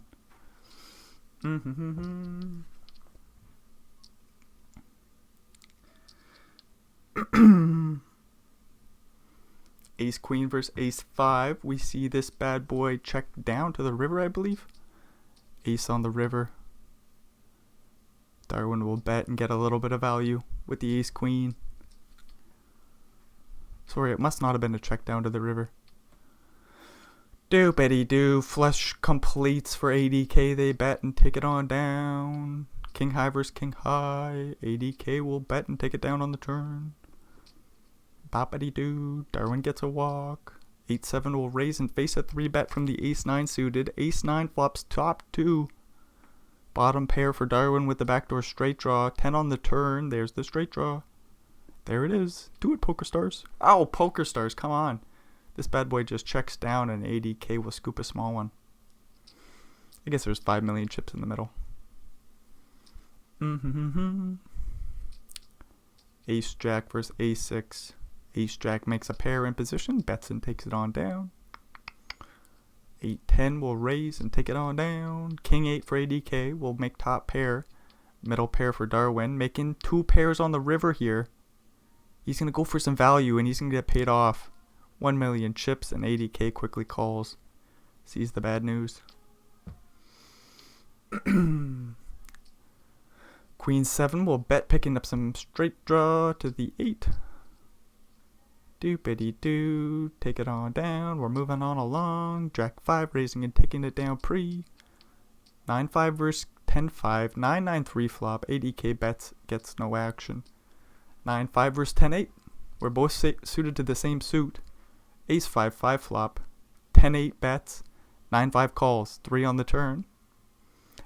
Ace Queen versus Ace 5. We see this bad boy check down to the river, I believe. Ace on the river. Darwin will bet and get a little bit of value with the Ace Queen. Sorry, it must not have been a check down to the river. Doopity-doo. Flush completes for ADK. They bet and take it on down. King high versus king high. ADK will bet and take it down on the turn. Boppity-doo. Darwin gets a walk. 8-7 will raise and face a 3-bet from the ace-9 suited. Ace-9 flops top 2. Bottom pair for Darwin with the backdoor straight draw. 10 on the turn. There's the straight draw. There it is. Do it, Poker Stars. Oh, Poker Stars, come on. This bad boy just checks down and ADK will scoop a small one. I guess there's 5 million chips in the middle. Ace Jack versus Ace 6. Ace Jack makes a pair in position. Bets and takes it on down. 8-10 will raise and take it on down. King 8 for ADK will make top pair. Middle pair for Darwin. Making 2 pairs on the river here. He's going to go for some value and he's going to get paid off. 1 million chips and ADK quickly calls. Sees the bad news. Queen 7 will bet, picking up some straight draw to the 8. Doopity-doo. Take it on down. We're moving on along. Jack 5 raising and taking it down pre. 9-5 versus 10-5. 9-9-3 flop. ADK bets, gets no action. 9-5 versus 10-8. We're both suited to the same suit. Ace 5-5 flop. 10-8 bets. 9-5 calls. 3 on the turn.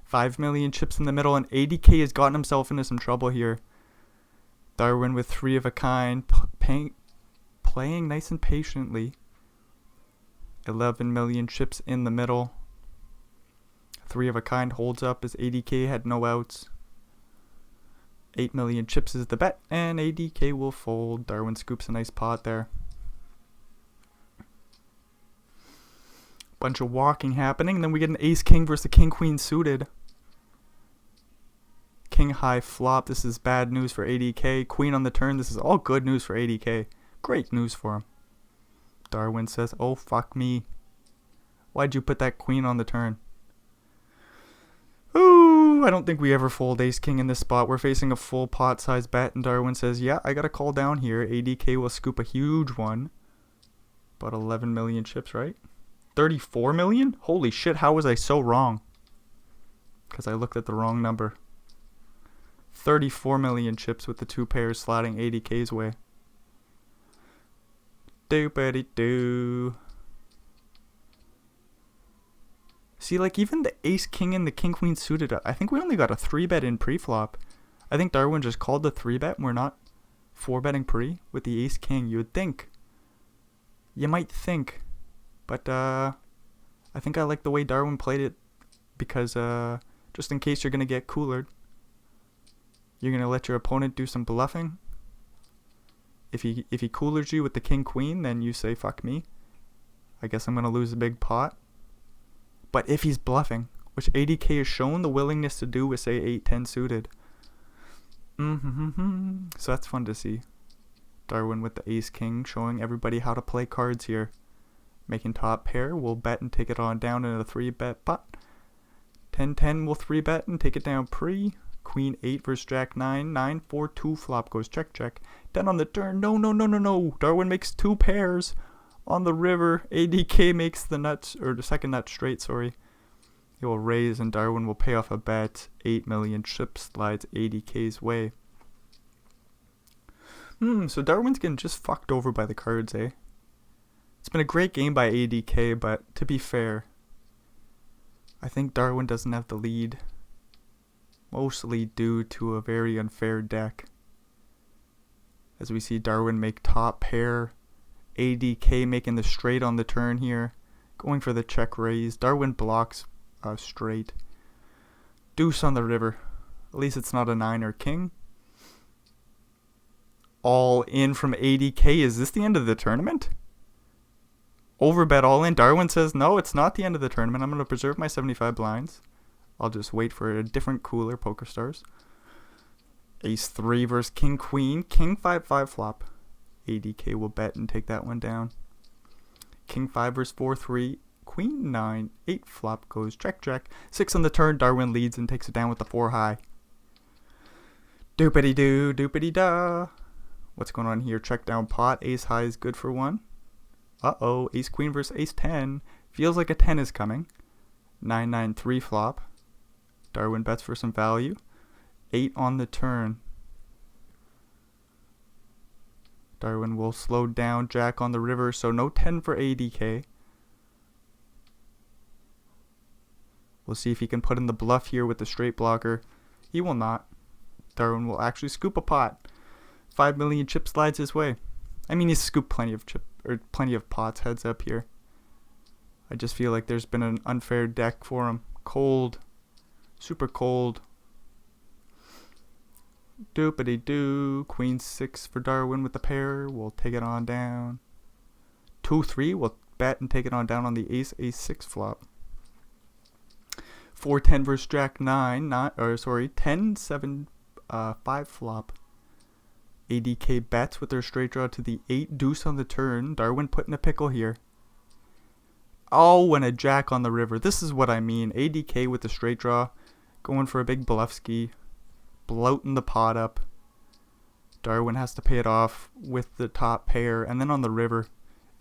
5 million chips in the middle, and ADK has gotten himself into some trouble here. Darwin with 3 of a kind. Playing nice and patiently. 11 million chips in the middle. 3 of a kind holds up as ADK had no outs. 8 million chips is the bet, and ADK will fold. Darwin scoops a nice pot there. Bunch of walking happening, and then we get an ace king versus a king queen suited. King high flop. This is bad news for ADK. Queen on the turn. This is all good news for ADK. Great news for him. Darwin says, oh fuck me. Why'd you put that queen on the turn? Ooh, I don't think we ever fold ace king in this spot. We're facing a full pot size bet, and Darwin says, yeah, I gotta call down here. ADK will scoop a huge one. About 11 million chips, right? 34 million? Holy shit, how was I so wrong? Because I looked at the wrong number. 34 million chips with the 2 pairs sliding ADK's way. Doopity-doo. See, like, even the ace king and the king queen suited, I think we only got a 3-bet in pre-flop. I think Darwin just called the 3-bet and we're not 4-betting pre with the ace king. You would think. You might think. But, I think I like the way Darwin played it because, just in case you're going to get coolered. You're going to let your opponent do some bluffing. If he coolers you with the king queen, then you say fuck me. I guess I'm going to lose a big pot. But if he's bluffing, which ADK has shown the willingness to do with say 8-10 suited. So that's fun to see. Darwin with the ace king showing everybody how to play cards here. Making top pair, we'll bet and take it on down in a 3-bet pot. 10-10 will 3-bet and take it down pre. Queen 8 versus Jack 9. 9-4-2 flop goes check check. 10 on the turn. No. Darwin makes 2 pairs on the river. ADK makes the nuts, or the second nut straight, sorry. He will raise and Darwin will pay off a bet. 8 million chips slides ADK's way. So Darwin's getting just fucked over by the cards, eh? It's been a great game by ADK, but to be fair, I think Darwin doesn't have the lead. Mostly due to a very unfair deck. As we see Darwin make top pair. ADK making the straight on the turn here. Going for the check raise. Darwin blocks straight. Deuce on the river. At least it's not a 9 or king. All in from ADK. Is this the end of the tournament? Overbet all in. Darwin says, no, it's not the end of the tournament. I'm going to preserve my 75 blinds. I'll just wait for a different cooler, Poker Stars. Ace 3 versus King Queen. King 5-5 flop. ADK will bet and take that one down. King 5 versus 4-3. Queen 9-8 flop goes check check. 6 on the turn. Darwin leads and takes it down with the 4 high. Doopity doo, doopity da. What's going on here? Check down pot. Ace high is good for 1. Uh-oh. Ace queen versus ace 10. Feels like a 10 is coming. 9-9-3 flop. Darwin bets for some value. 8 on the turn. Darwin will slow down Jack on the river, so no 10 for ADK. We'll see if he can put in the bluff here with the straight blocker. He will not. Darwin will actually scoop a pot. 5 million chip slides his way. I mean, he's scooped plenty of pots, heads up here. I just feel like there's been an unfair deck for him. Cold. Super cold. Doopity doo. Queen 6 for Darwin with the pair. We'll take it on down. 2-3. We'll bet and take it on down on the ace 6 flop. 4-10 versus Jack 9. 10-7 5 flop. ADK bets with their straight draw to the 8 deuce on the turn. Darwin put in a pickle here. Oh, and a jack on the river. This is what I mean. ADK with the straight draw. Going for a big bluff ski. Bloating the pot up. Darwin has to pay it off with the top pair. And then on the river,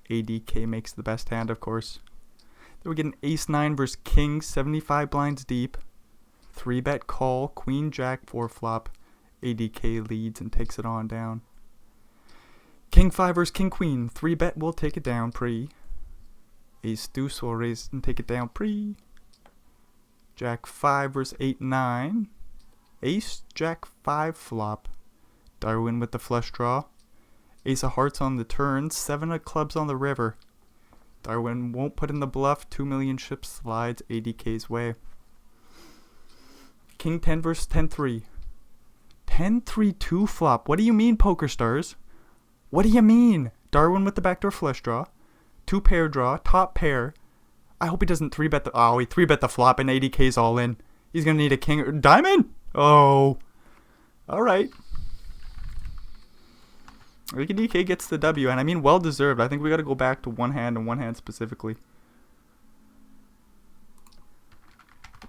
ADK makes the best hand, of course. Then we get an ace 9 versus king. 75 blinds deep. 3-bet call. Queen jack 4 flop. ADK leads and takes it on down. King 5 versus king queen. 3-bet will take it down pre. Ace deuce will raise and take it down pre. Jack 5 versus 8-9. Ace jack 5 flop. Darwin with the flush draw. Ace of hearts on the turn. 7 of clubs on the river. Darwin won't put in the bluff. 2 million chips slides ADK's way. King 10 versus 10-3. 10-3-2 flop. What do you mean, Poker Stars? What do you mean? Darwin with the backdoor flush draw. 2 pair draw. Top pair. I hope he doesn't 3-bet the... Oh, he 3-bet the flop and ADK's all in. He's going to need a king or... Diamond? Oh. Alright. ADK gets the W, and I mean well deserved. I think we got to go back to one hand and one hand specifically.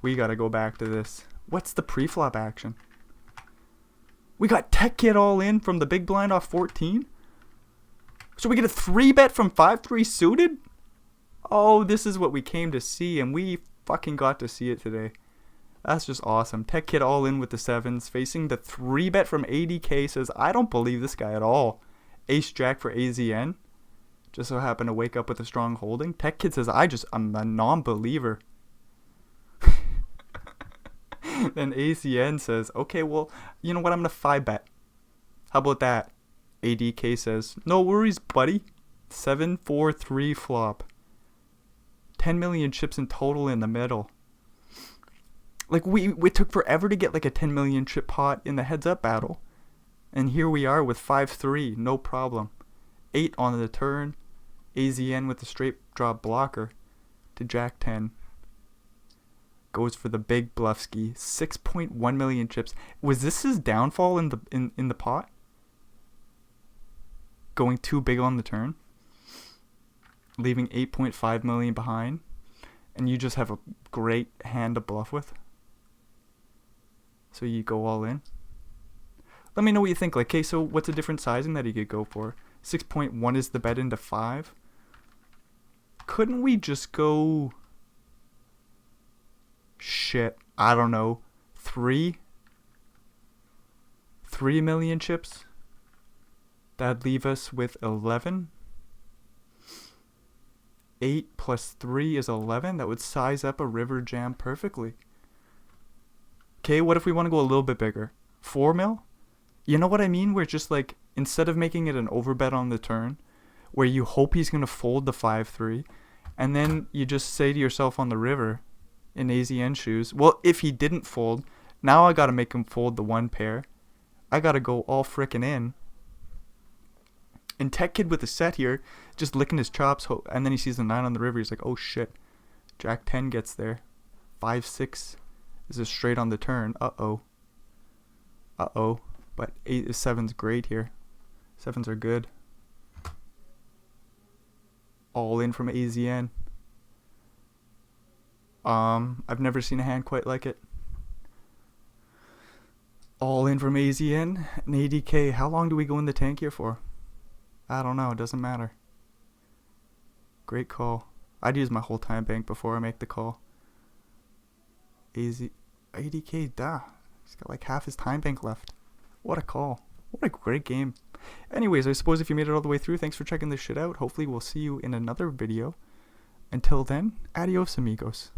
We got to go back to this. What's the pre-flop action? We got Tech Kid all in from the big blind off 14. So we get a 3-bet from 5-3 suited? Oh, this is what we came to see, and we fucking got to see it today. That's just awesome. Tech Kid all in with the 7s, facing the 3-bet from ADK. Says, I don't believe this guy at all. Ace Jack for AZN. Just so happened to wake up with a strong holding. Tech Kid says, I'm a non-believer. Then ACN says, okay, well, you know what? I'm going to 5-bet. How about that? ADK says, no worries, buddy. 7-4-3 flop. 10 million chips in total in the middle. Like, we took forever to get like a 10 million chip pot in the heads up battle. And here we are with 5-3, no problem. 8 on the turn. AZN with the straight draw blocker to Jack 10. Goes for the big bluffski. 6.1 million chips. Was this his downfall in the pot? Going too big on the turn? Leaving 8.5 million behind? And you just have a great hand to bluff with? So you go all in? Let me know what you think. Like, okay, so what's a different sizing that he could go for? 6.1 is the bet into 5. Couldn't we just go... Shit, I don't know. 3 million chips? That'd leave us with 11. 8 plus 3 is 11. That would size up a river jam perfectly. Okay, what if we want to go a little bit bigger? 4 mil? You know what I mean? Where just like, instead of making it an overbet on the turn, where you hope he's going to fold the 5-3, and then you just say to yourself on the river, in AZN shoes, well, if he didn't fold, now I got to make him fold the 1 pair. I got to go all frickin' in. And Tech Kid with the set here, just licking his chops, and then he sees the 9 on the river. He's like, oh shit. Jack 10 gets there. 5-6 is a straight on the turn. Uh-oh. Uh-oh. But 7's great here. 7s are good. All in from AZN. I've never seen a hand quite like it. All in from AZN. An ADK. How long do we go in the tank here for? I don't know. It doesn't matter. Great call. I'd use my whole time bank before I make the call. ADK, duh. He's got like half his time bank left. What a call. What a great game. Anyways, I suppose if you made it all the way through, thanks for checking this shit out. Hopefully we'll see you in another video. Until then, adios amigos.